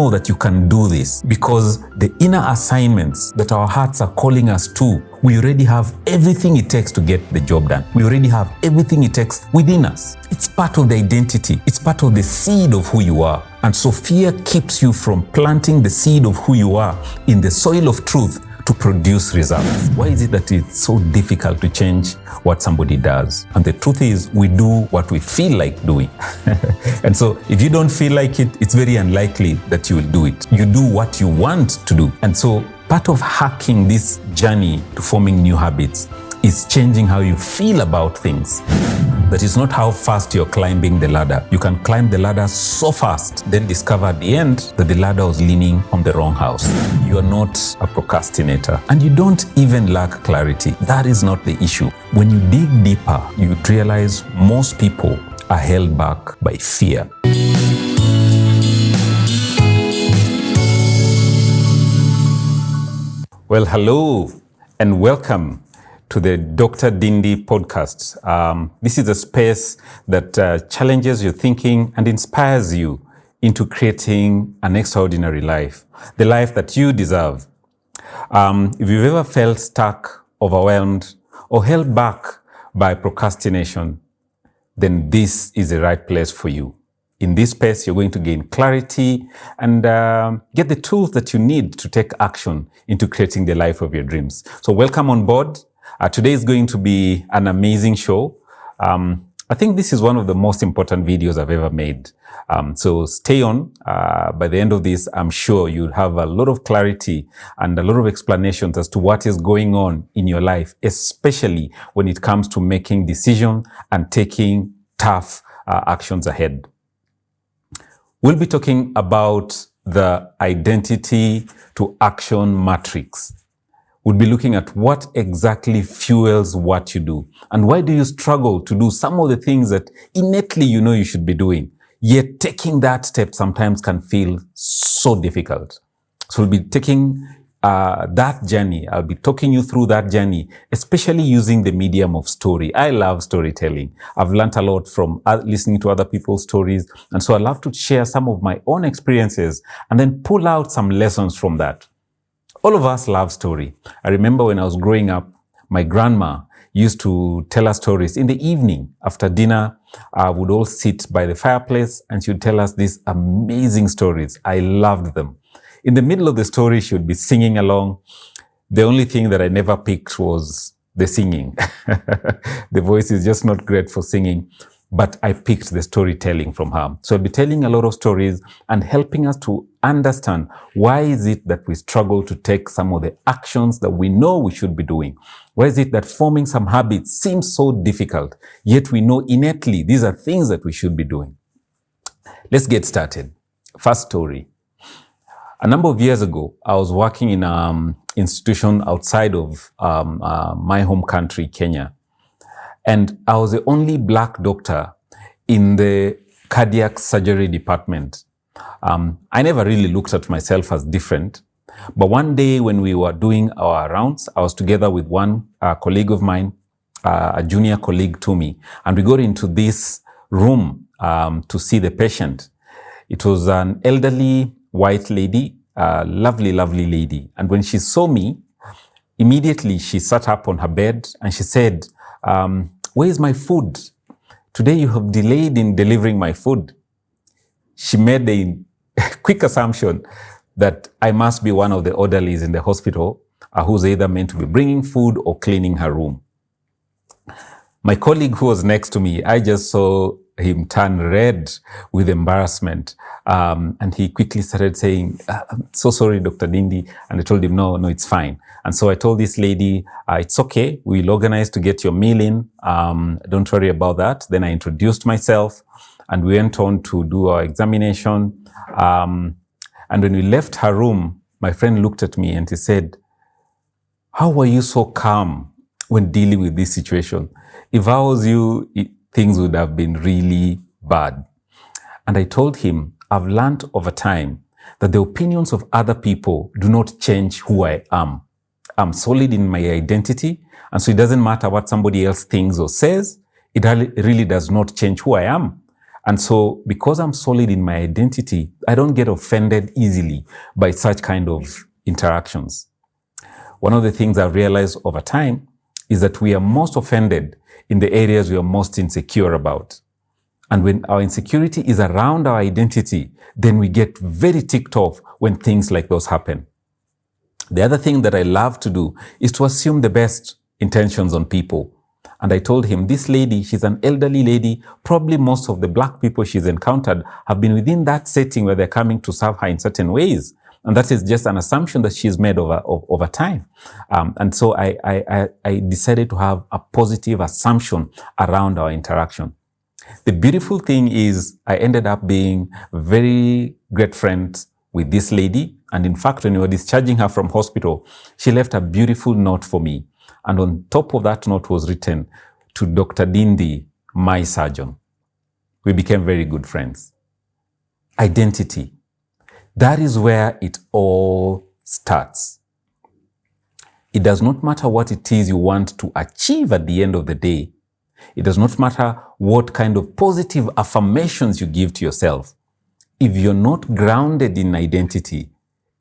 know that you can do this because the inner assignments that our hearts are calling us to, we already have everything it takes to get the job done. We already have everything it takes within us. It's part of the identity. It's part of the seed of who you are. And so fear keeps you from planting the seed of who you are in the soil of truth to produce results. Why is it that it's so difficult to change what somebody does? And the truth is, we do what we feel like doing. And so if you don't feel like it, it's very unlikely that you will do it. You do what you want to do. And so part of hacking this journey to forming new habits is changing how you feel about things. That is not how fast you're climbing the ladder. You can climb the ladder so fast, then discover at the end that the ladder was leaning on the wrong house. You are not a procrastinator, and you don't even lack clarity. That is not the issue. When you dig deeper, you realize most people are held back by fear. Well, hello and welcome to the Dr. Dindi podcast. This is a space that challenges your thinking and inspires you into creating an extraordinary life, the life that you deserve. If you've ever felt stuck, overwhelmed, or held back by procrastination, then this is the right place for you. In this space, you're going to gain clarity and get the tools that you need to take action into creating the life of your dreams. So welcome on board. Today is going to be an amazing show. I think this is one of the most important videos I've ever made. So stay on. By the end of this, I'm sure you'll have a lot of clarity and a lot of explanations as to what is going on in your life, especially when it comes to making decisions and taking tough actions ahead. We'll be talking about the identity to action matrix. We'll be looking at what exactly fuels what you do and why do you struggle to do some of the things that innately you know you should be doing, yet taking that step sometimes can feel so difficult. So we'll be taking that journey. I'll be talking you through that journey, especially using the medium of story. I love storytelling. I've learned a lot from listening to other people's stories. And so I love to share some of my own experiences and then pull out some lessons from that. All of us love story. I remember when I was growing up, my grandma used to tell us stories. In the evening, after dinner, we'd all sit by the fireplace and she would tell us these amazing stories. I loved them. In the middle of the story, she would be singing along. The only thing that I never picked was the singing. The voice is just not great for singing, but I picked the storytelling from her. So I'll be telling a lot of stories and helping us to understand why is it that we struggle to take some of the actions that we know we should be doing. Why is it that forming some habits seems so difficult, yet we know innately these are things that we should be doing. Let's get started. First story. A number of years ago, I was working in an institution outside of my home country, Kenya. And I was the only Black doctor in the cardiac surgery department. I never really looked at myself as different. But one day when we were doing our rounds, I was together with one colleague of mine, a junior colleague to me, and we got into this room to see the patient. It was an elderly white lady, a lovely, lovely lady. And when she saw me, immediately she sat up on her bed and she said, where is my food? Today you have delayed in delivering my food. She made a quick assumption that I must be one of the orderlies in the hospital who's either meant to be bringing food or cleaning her room. My colleague who was next to me, I just saw him turn red with embarrassment. And he quickly started saying, I'm so sorry, Dr. Dindi. And I told him, no, it's fine. And so I told this lady, it's okay. We'll organize to get your meal in. Don't worry about that. Then I introduced myself and we went on to do our examination. And when we left her room, my friend looked at me and he said, how were you so calm when dealing with this situation? If I was you, things would have been really bad. And I told him, I've learned over time that the opinions of other people do not change who I am. I'm solid in my identity, and so it doesn't matter what somebody else thinks or says. It really does not change who I am. And so because I'm solid in my identity, I don't get offended easily by such kind of interactions. One of the things I've realized over time is that we are most offended in the areas we are most insecure about. And when our insecurity is around our identity, then we get very ticked off when things like those happen. The other thing that I love to do is to assume the best intentions on people. And I told him, this lady, she's an elderly lady. Probably most of the black people she's encountered have been within that setting where they're coming to serve her in certain ways. And that is just an assumption that she's made over time. And so I decided to have a positive assumption around our interaction. The beautiful thing is I ended up being very great friends with this lady. And in fact, when we were discharging her from hospital, she left a beautiful note for me. And on top of that note was written, to Dr. Dindi, my surgeon. We became very good friends. Identity. That is where it all starts. It does not matter what it is you want to achieve at the end of the day. It does not matter what kind of positive affirmations you give to yourself. If you're not grounded in identity,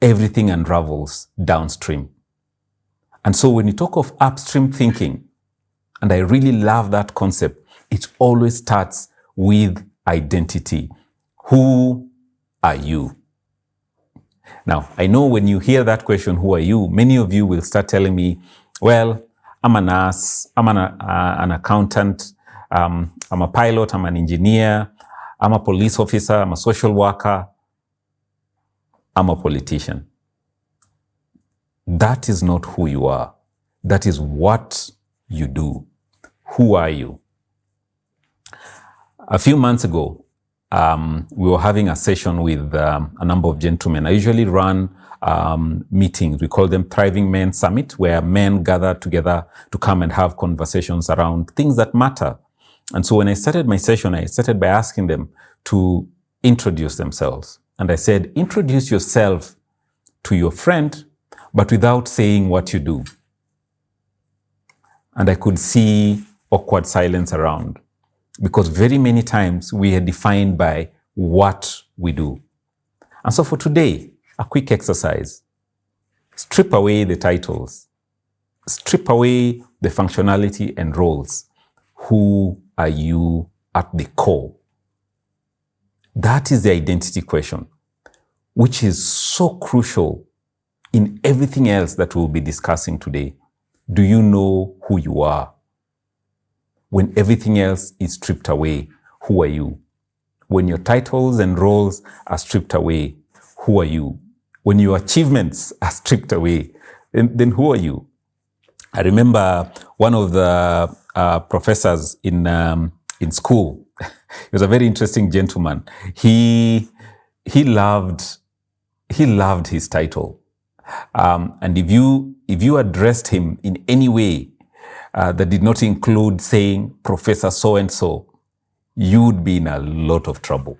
everything unravels downstream. And so when you talk of upstream thinking, and I really love that concept, it always starts with identity. Who are you? Now, I know when you hear that question, who are you? Many of you will start telling me, well, I'm a nurse, I'm an accountant, I'm a pilot, I'm an engineer, I'm a police officer, I'm a social worker, I'm a politician. That is not who you are. That is what you do. Who are you? A few months ago, we were having a session with a number of gentlemen. I usually run meetings. We call them Thriving Men Summit, where men gather together to come and have conversations around things that matter. And so when I started my session, I started by asking them to introduce themselves. And I said, introduce yourself to your friend, but without saying what you do. And I could see awkward silence around, because very many times we are defined by what we do. And so for today, a quick exercise. Strip away the titles. Strip away the functionality and roles. Who are you at the core? That is the identity question, which is so crucial in everything else that we'll be discussing today. Do you know who you are? When everything else is stripped away, who are you? When your titles and roles are stripped away, who are you? When your achievements are stripped away, then who are you? I remember one of the professors in school. He was a very interesting gentleman. He loved his title. And if you addressed him in any way that did not include saying Professor so-and-so, you'd be in a lot of trouble.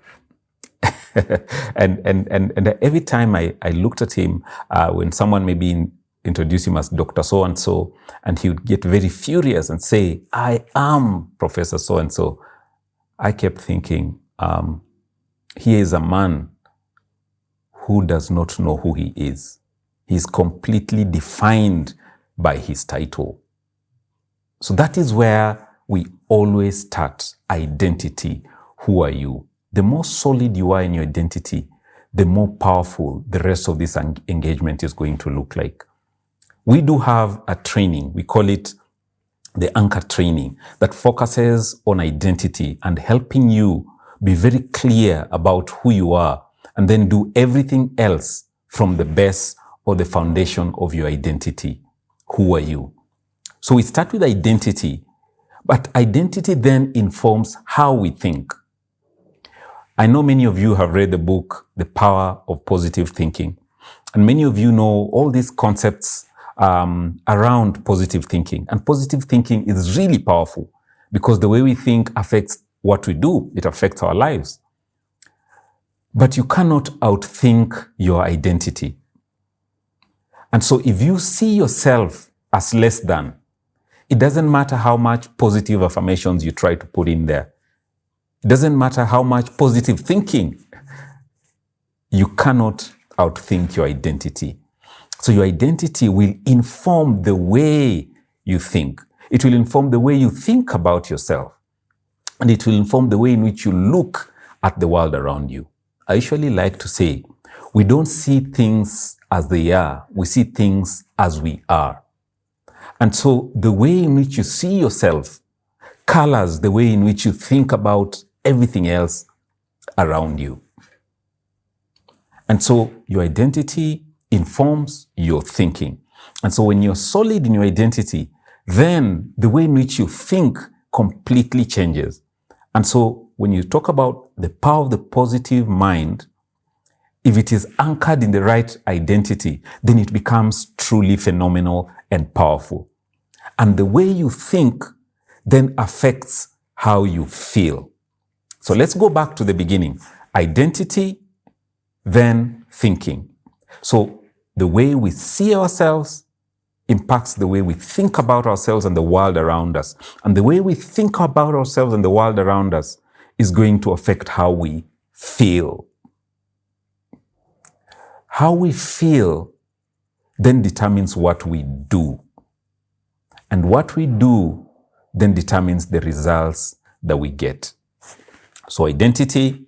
and every time I looked at him, when someone maybe introduced him as Dr. So-and-so, and he would get very furious and say, I am Professor so-and-so, I kept thinking, he is a man who does not know who he is. He's completely defined by his title. So that is where we always start. Identity. Who are you? The more solid you are in your identity, the more powerful the rest of this engagement is going to look like. We do have a training. We call it the anchor training that focuses on identity and helping you be very clear about who you are and then do everything else from the base or the foundation of your identity. Who are you? So we start with identity, but identity then informs how we think. I know many of you have read the book, The Power of Positive Thinking, and many of you know all these concepts around positive thinking. And positive thinking is really powerful because the way we think affects what we do. It affects our lives. But you cannot outthink your identity. And so if you see yourself as less than, it doesn't matter how much positive affirmations you try to put in there. It doesn't matter how much positive thinking. You cannot outthink your identity. So your identity will inform the way you think. It will inform the way you think about yourself. And it will inform the way in which you look at the world around you. I usually like to say, we don't see things as they are. We see things as we are. And so the way in which you see yourself colors the way in which you think about everything else around you. And so your identity informs your thinking. And so when you're solid in your identity, then the way in which you think completely changes. And so when you talk about the power of the positive mind, if it is anchored in the right identity, then it becomes truly phenomenal and powerful. And the way you think then affects how you feel. So let's go back to the beginning. Identity, then thinking. So the way we see ourselves impacts the way we think about ourselves and the world around us. And the way we think about ourselves and the world around us is going to affect how we feel. How we feel then determines what we do. And what we do then determines the results that we get. So identity,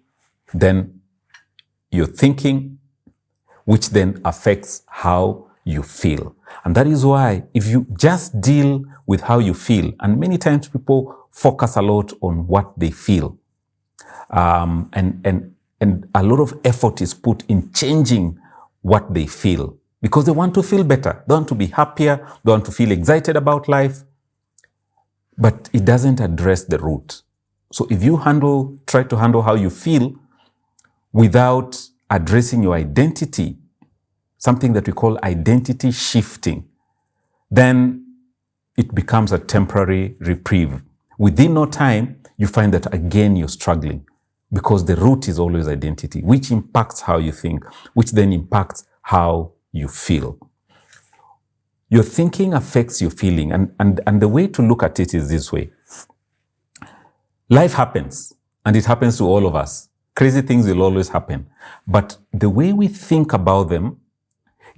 then your thinking, which then affects how you feel. And that is why if you just deal with how you feel, and many times people focus a lot on what they feel, and a lot of effort is put in changing what they feel because they want to feel better. They want to be happier. They want to feel excited about life. But it doesn't address the root. So if you try to handle how you feel without addressing your identity, something that we call identity shifting, then it becomes a temporary reprieve. Within no time, you find that again you're struggling because the root is always identity, which impacts how you think, which then impacts how you feel. Your thinking affects your feeling, and the way to look at it is this way. Life happens, and it happens to all of us. Crazy things will always happen. But the way we think about them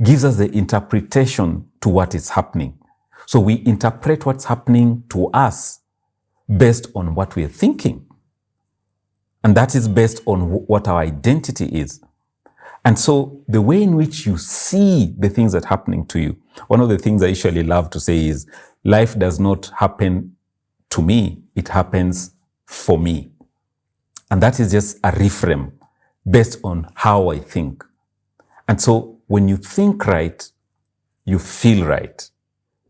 gives us the interpretation to what is happening. So we interpret what's happening to us based on what we're thinking. And that is based on what our identity is. And so the way in which you see the things that are happening to you, one of the things I usually love to say is, life does not happen to me, it happens for me. And that is just a reframe based on how I think. And so when you think right, you feel right.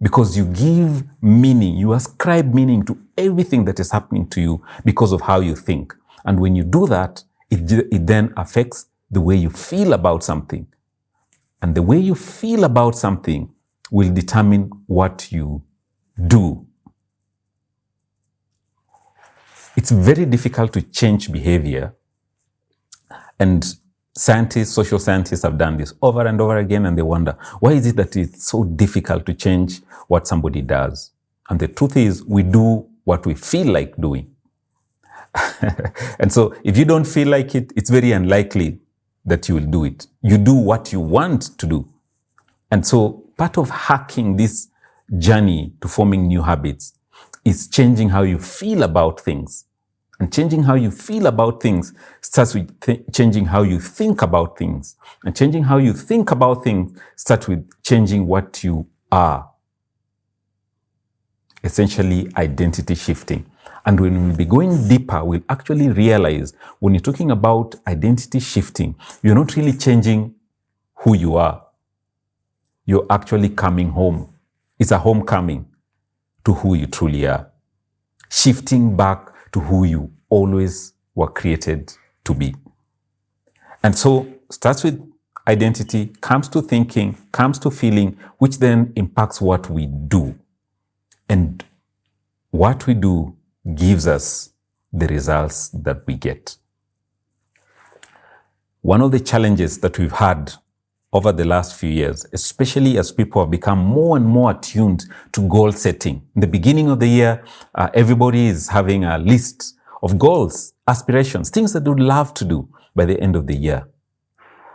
Because you give meaning, you ascribe meaning to everything that is happening to you because of how you think. And when you do that, it then affects the way you feel about something. And the way you feel about something will determine what you do. It's very difficult to change behavior. And scientists, social scientists have done this over and over again, and they wonder, why is it that it's so difficult to change what somebody does? And the truth is, we do what we feel like doing. And so if you don't feel like it, it's very unlikely that you will do it. You do what you want to do. And so part of hacking this journey to forming new habits is changing how you feel about things. And changing how you feel about things starts with changing how you think about things. And changing how you think about things starts with changing what you are. Essentially, identity shifting. And when we'll be going deeper, we'll actually realize when you're talking about identity shifting, you're not really changing who you are. You're actually coming home. It's a homecoming to who you truly are. Shifting back to who you always were created to be. And so starts with identity, comes to thinking, comes to feeling, which then impacts what we do. And what we do gives us the results that we get. One of the challenges that we've had over the last few years, especially as people have become more and more attuned to goal setting. In the beginning of the year, everybody is having a list of goals, aspirations, things that they would love to do by the end of the year.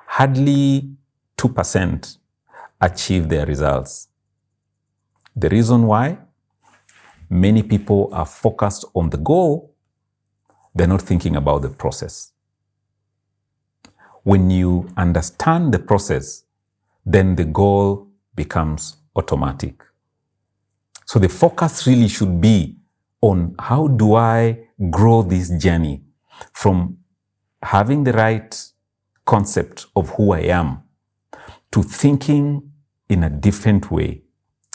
Hardly 2% achieve their results. The reason why? Many people are focused on the goal. They're not thinking about the process. When you understand the process, then the goal becomes automatic. So the focus really should be on how do I grow this journey from having the right concept of who I am to thinking in a different way,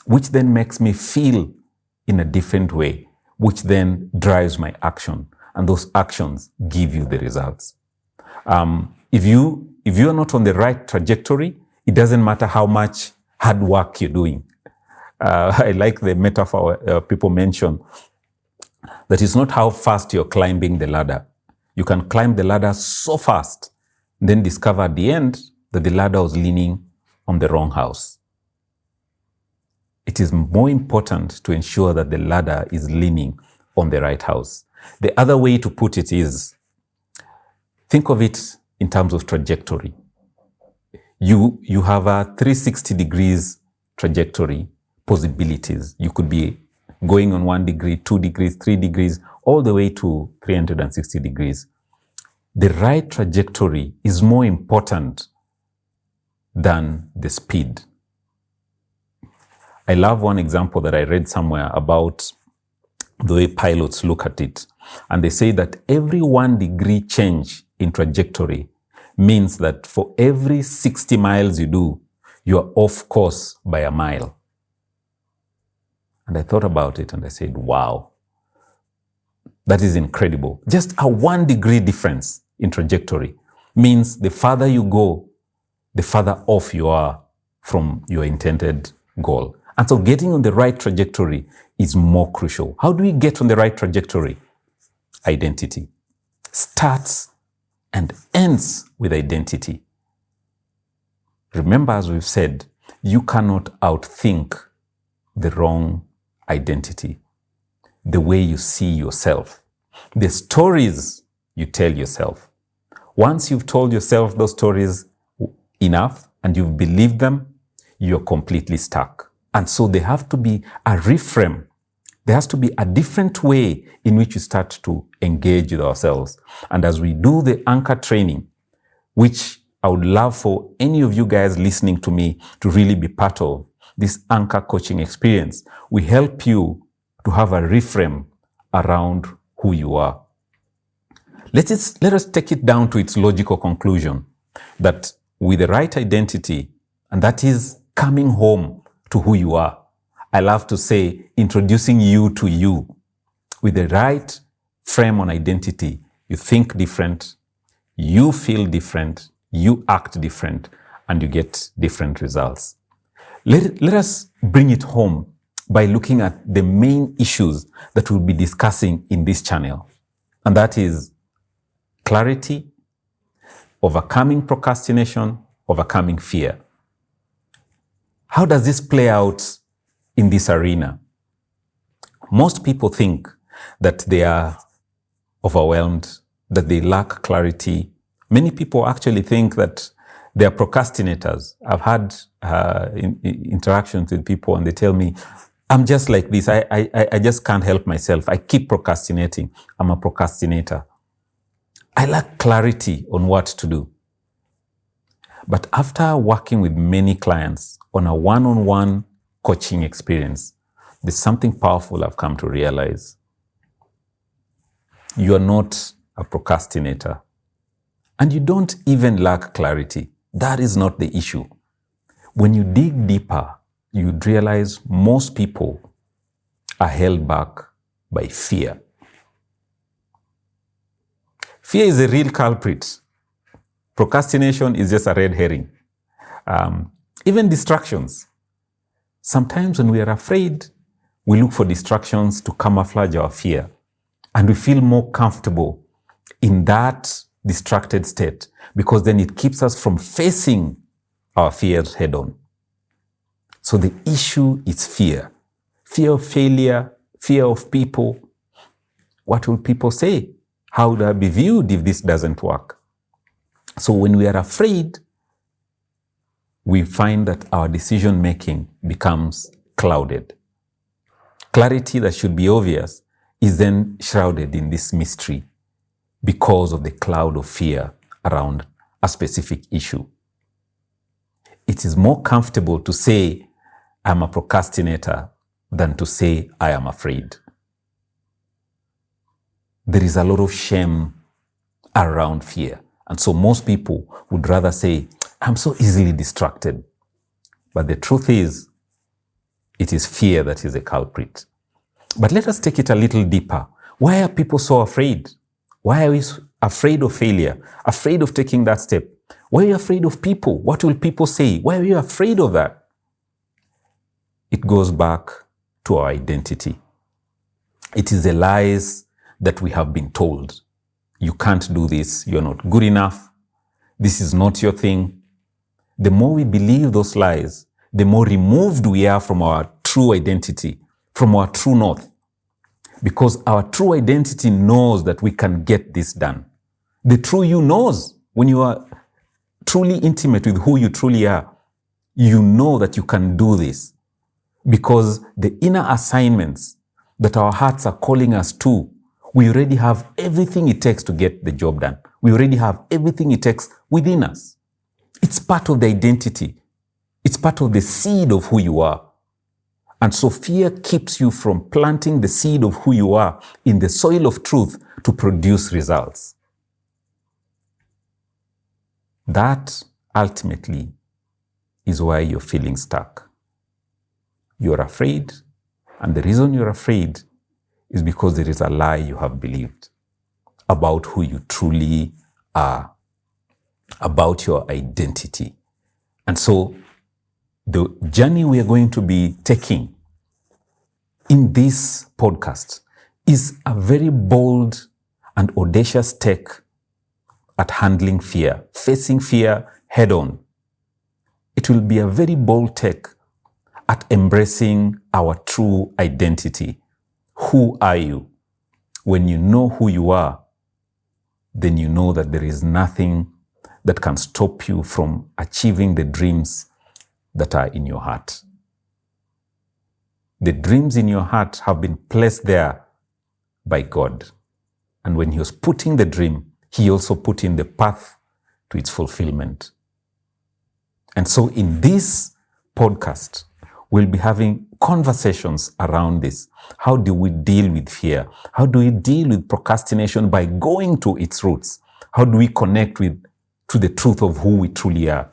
which then makes me feel in a different way, which then drives my action. And those actions give you the results. If you're not on the right trajectory, it doesn't matter how much hard work you're doing. I like the metaphor people mention that it's not how fast you're climbing the ladder. You can climb the ladder so fast, then discover at the end that the ladder was leaning on the wrong house. It is more important to ensure that the ladder is leaning on the right house. The other way to put it is, think of it in terms of trajectory. You have a 360 degrees trajectory possibilities. You could be going on 1 degree, 2 degrees, 3 degrees, all the way to 360 degrees. The right trajectory is more important than the speed. I love one example that I read somewhere about the way pilots look at it. And they say that every 1 degree change in trajectory means that for every 60 miles you do, you are off course by a mile. And I thought about it and I said, wow, that is incredible. Just a 1 degree difference in trajectory means the farther you go, the farther off you are from your intended goal. And so getting on the right trajectory is more crucial. How do we get on the right trajectory? Identity. Starts and ends with identity. Remember, as we've said, you cannot outthink the wrong identity, the way you see yourself, the stories you tell yourself. Once you've told yourself those stories enough and you've believed them, you're completely stuck. And so there have to be a reframe. There has to be a different way in which we start to engage with ourselves. And as we do the anchor training, which I would love for any of you guys listening to me to really be part of this anchor coaching experience, we help you to have a reframe around who you are. Let us take it down to its logical conclusion that with the right identity, and that is coming home to who you are. I love to say, introducing you to you. With the right frame on identity, you think different, you feel different, you act different, and you get different results. Let us bring it home by looking at the main issues that we'll be discussing in this channel. And that is clarity, overcoming procrastination, overcoming fear. How does this play out in this arena? Most people think that they are overwhelmed, that they lack clarity. Many people actually think that they are procrastinators. I've had interactions with people and they tell me, I'm just like this. I just can't help myself. I keep procrastinating. I'm a procrastinator. I lack clarity on what to do. But after working with many clients on a one-on-one coaching experience, there's something powerful I've come to realize. You are not a procrastinator. And you don't even lack clarity. That is not the issue. When you dig deeper, you'd realize most people are held back by fear. Fear is a real culprit. Procrastination is just a red herring. Even distractions. Sometimes when we are afraid, we look for distractions to camouflage our fear. And we feel more comfortable in that distracted state because then it keeps us from facing our fears head on. So the issue is fear. Fear of failure, fear of people. What will people say? How would I be viewed if this doesn't work? So when we are afraid, we find that our decision making becomes clouded. Clarity that should be obvious is then shrouded in this mystery because of the cloud of fear around a specific issue. It is more comfortable to say, I'm a procrastinator, than to say, I am afraid. There is a lot of shame around fear. And so most people would rather say, I'm so easily distracted. But the truth is, it is fear that is a culprit. But let us take it a little deeper. Why are people so afraid? Why are we afraid of failure? Afraid of taking that step? Why are you afraid of people? What will people say? Why are you afraid of that? It goes back to our identity. It is the lies that we have been told. You can't do this. You're not good enough. This is not your thing. The more we believe those lies, the more removed we are from our true identity, from our true north. Because our true identity knows that we can get this done. The true you knows when you are truly intimate with who you truly are, you know that you can do this. Because the inner assignments that our hearts are calling us to, we already have everything it takes to get the job done. We already have everything it takes within us. It's part of the identity. It's part of the seed of who you are. And so fear keeps you from planting the seed of who you are in the soil of truth to produce results. That ultimately is why you're feeling stuck. You're afraid, and the reason you're afraid is because there is a lie you have believed about who you truly are, about your identity. And so the journey we are going to be taking in this podcast is a very bold and audacious take at handling fear, facing fear head on. It will be a very bold take at embracing our true identity. Who are you? When you know who you are, then you know that there is nothing that can stop you from achieving the dreams that are in your heart. The dreams in your heart have been placed there by God. And when He was putting the dream, He also put in the path to its fulfillment. And so in this podcast, we'll be having conversations around this. How do we deal with fear? How do we deal with procrastination by going to its roots? How do we connect to the truth of who we truly are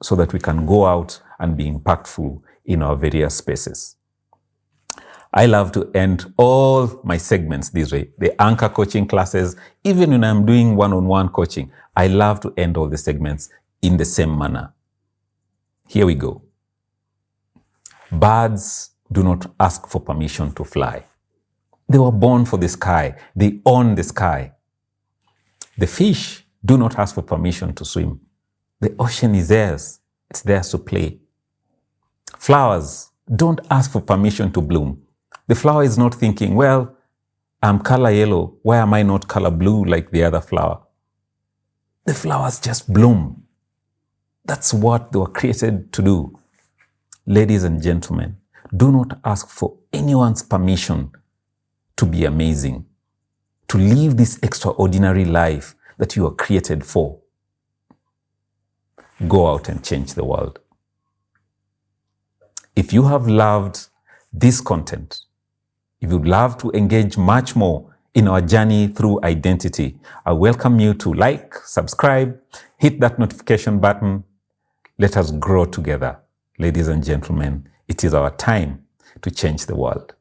so that we can go out and be impactful in our various spaces? I love to end all my segments this way. The anchor coaching classes, even when I'm doing one-on-one coaching, I love to end all the segments in the same manner. Here we go. Birds do not ask for permission to fly. They were born for the sky. They own the sky. The fish do not ask for permission to swim. The ocean is theirs. It's theirs to play. Flowers don't ask for permission to bloom. The flower is not thinking, well, I'm color yellow. Why am I not color blue like the other flower? The flowers just bloom. That's what they were created to do. Ladies and gentlemen, do not ask for anyone's permission to be amazing, to live this extraordinary life that you are created for. Go out and change the world. If you have loved this content, if you'd love to engage much more in our journey through identity, I welcome you to like, subscribe, hit that notification button. Let us grow together. Ladies and gentlemen, it is our time to change the world.